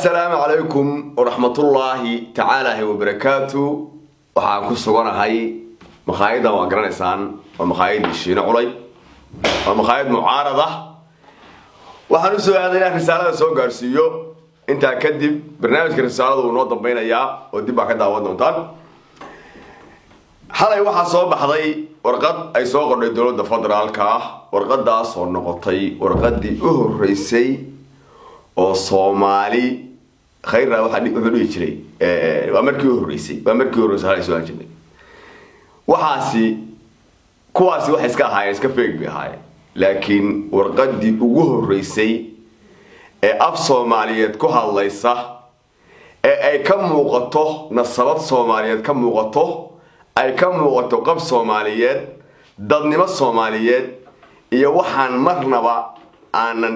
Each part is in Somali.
السلام عليكم ورحمة الله تعالى وبركاته. وحاكو سوانا هاي مخايدة وقرانيسان ومخايد الشينا علي ومخايد معارضة. وحنوسو هذه رسالة سو غارسيو انت كدب برنامج رسالة ونوضب بين اياه ودبا كدا ودنتان. حالي waxaa soo baxday warqad ay soo qorday dawladda federaalka ah warqadaas oo noqotay warqadii u horeysay oo Soomaali khayra waxa dhici jiray waa markii u horeysay halay soo jirnay waxaasi kuwaasi wax iska ahaayeen iska feeg bi ahaayeen laakiin warqadii ugu horeysay ee af Soomaaliyeed ku hadlaysa ee ay ka muuqato nasabad Soomaaliyeed ka muuqato ay ka muuqato qab Soomaaliyeed dadnimo Soomaaliyeed iyo waxaan marnaba aanan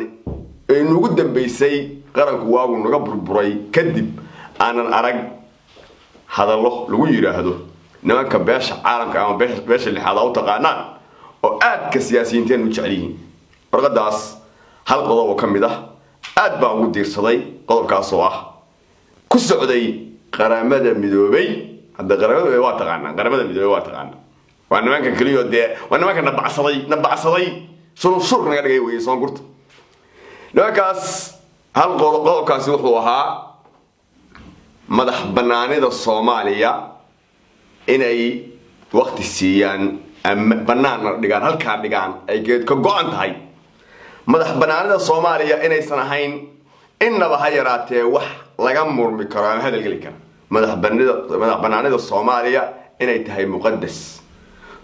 inugu dambeysay qaranku waagu naga burburay kadib aanan arag hadallo lagu yiraahdo nimanka beesha caalamka ama beesha lixaad u taqaanaan oo aad ka siyaasiyiinteen u jecelihiin warqadaas hal qodob oo kamid ah aad baa ugu diirsaday qodobkaas oo ah ku socday qaramada midoobay هذا قرامة واتقانا قرامة مدري واتقانا وأنا ما كان كليو ده وأنا ما كان نبع صدي شنو شر نقدر جاي صان قلت لكاس هل قول كاس يخلوها مدح بناني ده الصومالية إن أي وقت السيان بنان رجال هل كان رجال أي جد كقوان هاي مدح بناني ده الصومالية إن أي سنهين إن بهايراته وح لجمر بكرام هذا الجيل كان مدح بنانيدا الصومالية inay tahay muqaddas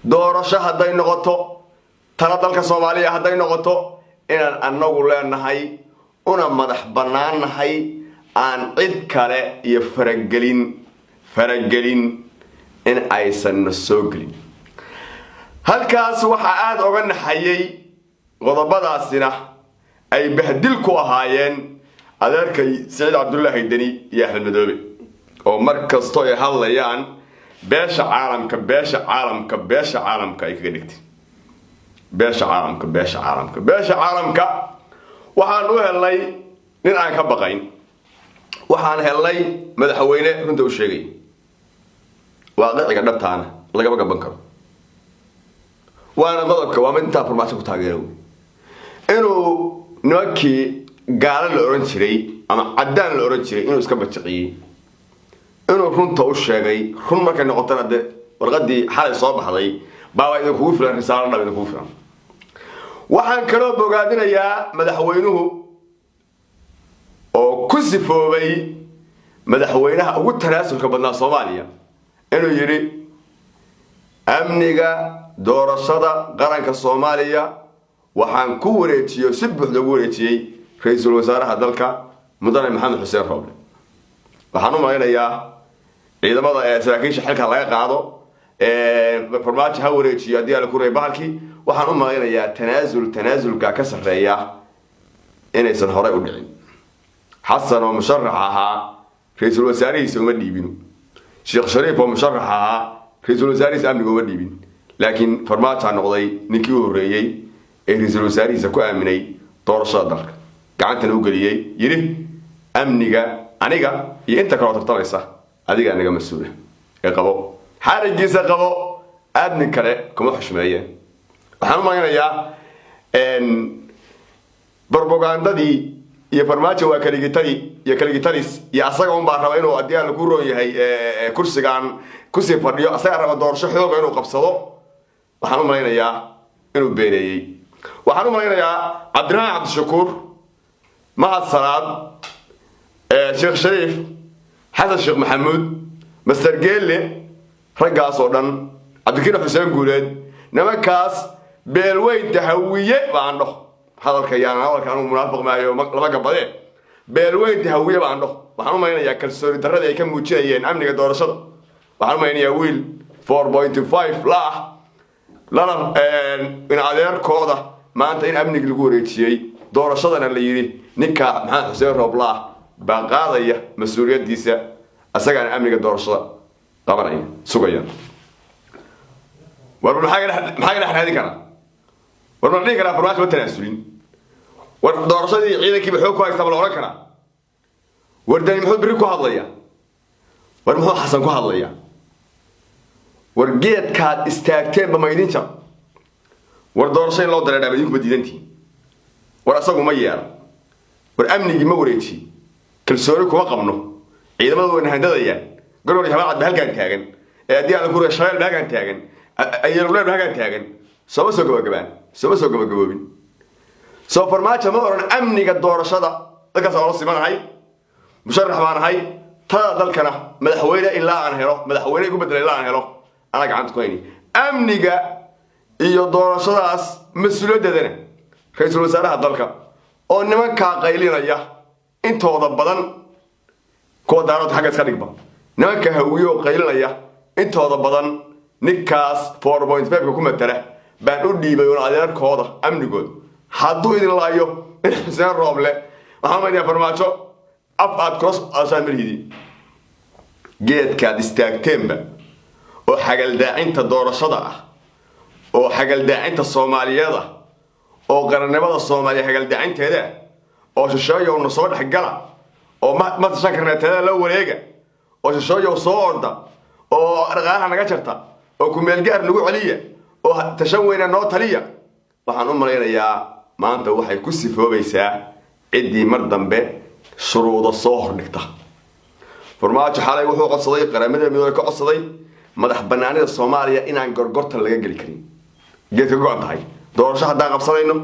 doorasho haday noqoto tala dalka Soomaaliya haday noqoto inaan anagu leenahay una madax banaanahay aan cid kale iyo faragelin in aysan soo galin halkaas waxa aad oga naxayay qodobadaasina ay bahdil ku ahaayeen adeerkay Saciid Cabdullaahi Dani iyo Axmed Madoobe oo markasto ay hadlayaan beesha caalamka ay kaga dhigtay beesha caalamka waxaan u helnay nin aan ka baqayn waxaan helnay madaxweyne runta u sheegay waaqiciga dhabtaana laga gaban karo waana qodobka waa mid inta farmaajo ku taageero inuu nimankii gaala la oran jiray ama cadaan la oran jiray inuu iska bajiciyay inuu runta u sheegay run markay noqotana de warqadii xalay soo baxday baa idin kugu filan risaalada idin kugu filan waxaan kala bogaadinayaa madaxweynuhu oo ku sifoobay madaxweynaha ugu tanaasulka badnaa Soomaaliya inuu yiri amniga doorashada qaranka Soomaaliya waxaan ku wareejiyo si buuxda ugu wareejiyay ra'iisul wasaaraha dalka mudane Maxamed Xuseen Roble waxaan u maleynayaa ciidamada saraakiisha xilka laga qaado farmaajo ha wareejiyo hadii la ku reey bahalkii waxaan u maleynayaa tanaasulka ka sareeya inaysan hore u dhicin xasan oo musharax ahaa ra'iisul wasaarihiisa uma dhiibin sheekh shariif oo musharax ahaa ra'iisul wasaarihiisa amniga uma dhiibin laakiin farmaajo noqday ninkii u horeeyay ee ra'iisul wasaarihiisa ku aaminay doorashada dalka gacantana u galiyay yiri amniga aniga iyo inta kala tartamaysa adiga anaga mas'uul ee qabo xarigiisa qabo aadni kale kuma xushmeeyeen waxaan u maaynayaa propagandadii iyo farmaajo waa kaligitaris iyo asaga un baa raba inuu adiga lagu roon yahay kursigan ku sii fadhiyo asaga raba doorasho xoog inuu qabsado waxaan u maaynayaa inuu beeneeyay waxaan u maaynayaa Cabdiraxmaan Cabdishakuur mahad salaad Sheekh Shariif Xasan Sheekh Maxamuud Master Geelle ragaas oo dhan Cabdikariim Xuseen Guuleed nimankaas beelweynta hawiye baan dhaho hadalka anu munaafiq maayo laba gabadhe beelweynta hawiye baan dhaho waxaan u maaynayaa kalsooni darrada ay ka muujinayeen amniga doorashada waxaan u maaynayaa wiil 4.5 lana in adeerkooda maanta in amniga lagu wareejiyay doorashadana la yiri ninka Maxamed Xuseen Roble baa qaadaya mas'uuliyadiisa asagana amniga doorashada qabanaya sugaya war maxay dhaxdii kara war ma dhigi kara farmaajo tanaasulin war doorashadii ciidankii xoog ku haysta la oran kara ورداني محمد بري ku hadlaya war muxuu xasan ku hadlaya war geedkaad istaagteen ba ma idin jab war doorashay loo dareeray idinku badidantii war asagu ma yeer war amnigi ma wareeji kalsooni kuma qabno ciidamadu way handadayaan garoor jaamac halkan taagan ee adii aan ku reeshay halkan taagan ayay leeyahay halkan taagan soo gabagaboobin soo farmaajo ma oran amniga doorashada dadka soo simanahay musharax baan ahay taa dalkana madaxweyne ilaa aan helo madaxweyne ugu bedelay ilaa aan helo ana gacanta ku hayni amniga iyo doorashadaas mas'uuliyadeedana ra'iisul wasaaraha dalka oo nimanka qaylinaya intooda badan ko daarad xagga iska dhigba nimanka hawiyo qaylinaya intooda badan ninkaas 4.5 ku matala baan u dhiibay oo adeerkooda amnigood hadduu idin laayo Xuseen Rooble waxaan maynaa farmaajo aad cross asaan marhidi geedkaad istaagteenba oo xagal daacinta doorashada ah oo xagal daacinta Soomaaliyeed oo qarannimada Soomaaliya xagal daacinteeda oo shisheeyo oo soo dhaxgala oo ma tashankarneetada la wareega oo shisheeyo soo orda oo arqaha naga jarta oo ku meel gaar lagu celiya oo tashan weyna noo taliya waxaan u maleynayaa maanta waxay ku sifoobaysaa cidii mar dambe shuruudo soo hordhigta farmaajo xalay wuxuu codsaday qaramada midowga ka codsaday madax banaanida Soomaaliya inaan gorgortan laga gali karin geedka go'an tahay doorasho haddaan qabsanayno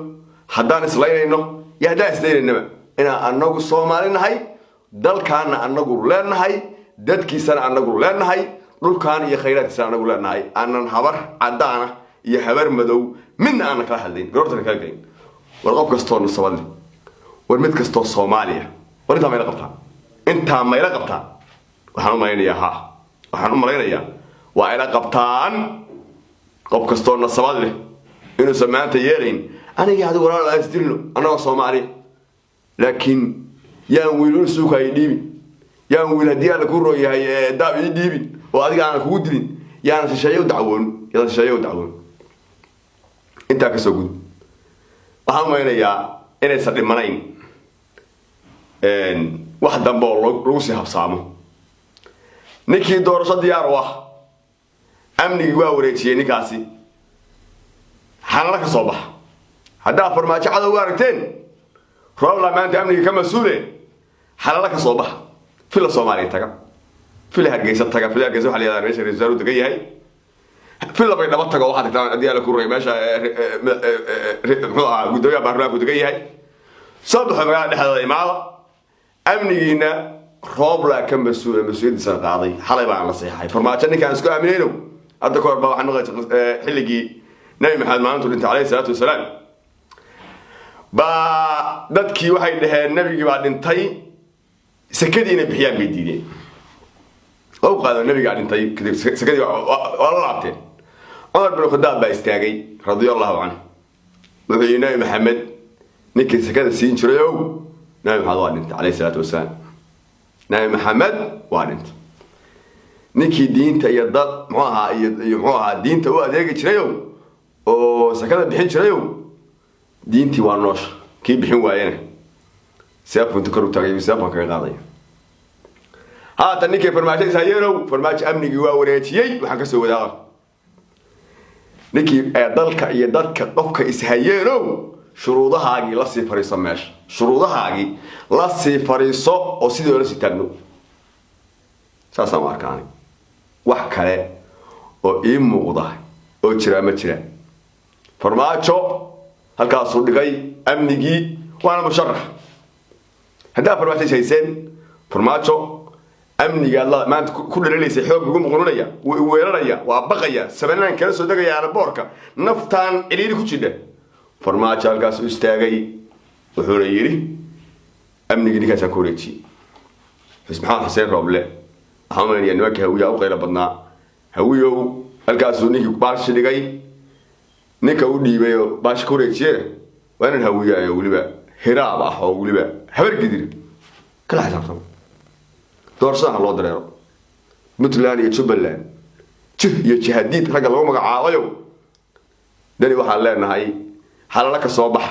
haddaan islaynayno yaa haddaan islaynayno inaan anagu Soomaali nahay dalkaana anagu leenahay dadkiisana anagu leenahay dhulkaan iyo khayraadkiisana anagu leenahay aanan habar cadaana iyo habar madow midna aan kala hadlayn gorgortan kala galin war qof kastoo nusabad war mid kastoo Soomaaliya war inta ma ila qabtaa waxaan u maleynayaa waa ila qabtaan qof kastoo nusabad leh inuu samaanta yeelin aniga hadu walaal asdirno anaga Soomaali laakiin yaan wiilul suuqa ay dhiibi yaan wiil hadii aan ku rooyahay daab ii dhiibi oo adiga aan kugu dilin yaan shisheeyo dacwoon inta ka soo gud waxaan weynayaa inay sadhimanayn wax dambe oo lagu sii habsaamo ninkii doorasho diyaar u ah amnigi waa wareejiyay ninkaasi xalala ka soo bax haddaa farmaajo cadow aragteen Rooble maanta amniga ka mas'uule xalala ka soo bax fila Soomaaliya taga fila Hargeysa taga fila Hargeysa waxa la yiraahdaa meesha ra'iisul degan yahay fila bay dhaba tago waxa tagtaan adii la ku reey meesha gudoomiyaha baarlamaanka degan yahay sabab magaalada dhexdeeda imaada amnigiina Rooble ka mas'uuliyadiisa qaaday xalay baan la saxay farmaajo ninkaan isku aaminayno hadda koor baa waxaan maqlay xilligii Nabi Maxamed maanta inta calayhi salaatu wasalaam ba dadkii waxay dhaheen nabigi baa dhintay sakadiina bixiyaan bay diideen oo qaado nabiga dhintay kadib sakadii waa la laabteen Umar bin Khattab baa istaagay radiyallahu anhu wuxuu Nabi Maxamed ninkii sakada siin jiray Nabi Maxamed waa dhintay calayhi salaatu wasalaam Nabi Maxamed waa dhintay ninkii diinta iyo dad muxuu ahaa diinta u adeegi jiray oo sakada bixin jiray diintii waa noosh kii bixin waayana seefunta karu tagay seefan kaga qaaday haata ninkii farmaajo isayeerow farmaajo amnigi waa wareejiyay waxaan ka soo wadaaqa ninkii dalka iyo dadka qofka ishayeerow shuruudahaagi la sii fariiso meesha shuruudahaagi la sii fariiso oo sidoo la sii taagno saasaan arkaan wax kale oo ii muuqda oo jira ma jira farmaajo halkaas uu dhigay amnigii waana musharax hadaa farmaajo haysan farmaajo amniga Allah maanta ku dhaleeysay xoog ugu muqnunaya weeraraya waa baqaya sabanaan kala soo dagaya boorka naftaan iliiri ku jidha farmaajo halkaas u istaagay wuxuu yiri amnigi ninkaas ku wareejiyay ismaha Xuseen Rooble waxaan leeyahay nimanka hawiya u qayla badnaa hawiyow halkaas uu ninkii baash dhigay ninka u dhiibay baash ku wareejiyay waan hawiya waliba hiraab ah oo waliba habar gidir kala xisaabtan doorashada loo dareero Puntland iyo Jubaland iyo jihadiid raga lagu magacaabayo dani waxaan leenahay xalala ka soo bax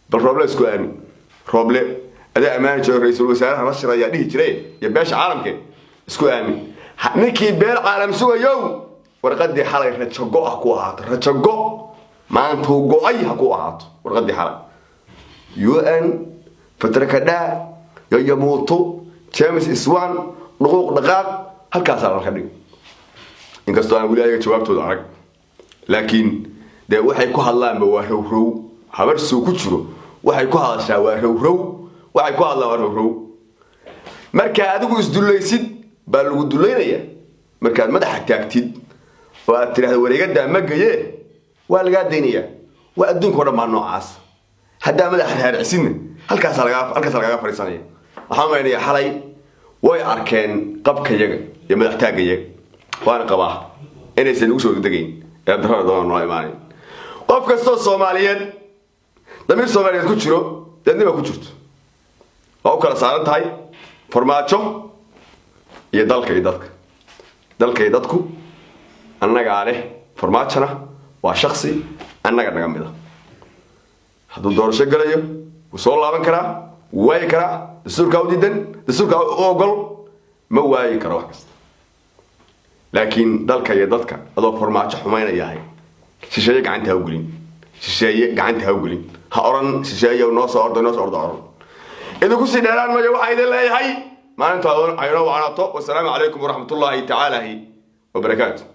bal Rooble isku aamin Rooble هذا أمان جو رئيس الوزراء نشر يا ديه جري يا باشا عالم كي اسكو آمن نكي بير عالم سوى يوم ورقدي حالي رتشقو أكو أهات رتشقو ما أنتو قو أي أكو أهات ورقدي حالي UN فترك دا يموتو تشامس إسوان نقوق دقاق هالكاس على الخليج إن كستو أنا أقول لك جوابته دارك لكن ده وحي كوه الله مواهو حبرسو كتشرو وحي كوه الله شاوهو وحي كوه الله وهو مركا أدوكو إسدوليسيد بالو دولينيا مركا مدح تاكتيد وأتري هذا وريقات ده مجيه والقاد دينيا وأدونك ورا مع نوعاس هذا مدح هالعسين هالكاس على فريسانية أحنا يعني حالي وي أركان قب كيجا يمدح تاجيا وأنا قباه إني سنوسو دقين يا دهر دهر نايماني قف كستو Soomaaliyeed دمير Soomaaliyeed كتشرو دنيا ما كتشرت أو كلا صارت هاي فرماتشو دالك يدادكو أنا قاله فرماتشنا وشخصي أنا قاعد نعمله هذا دور شغله يو وصول لابن كرا واي كرا دستور كاوديدن دستور كاوغل ما واي كرا وحكست لكن دالك يدادك هذا فرماتش حماينا ياهي شيشاية قعنتها وقولين هأورن شيشاية وناس أرض إذا كنت سيدان ما جوا عيد الله هاي ما أنتوا عينوا وعناطو والسلام عليكم ورحمة الله تعالى وبركاته.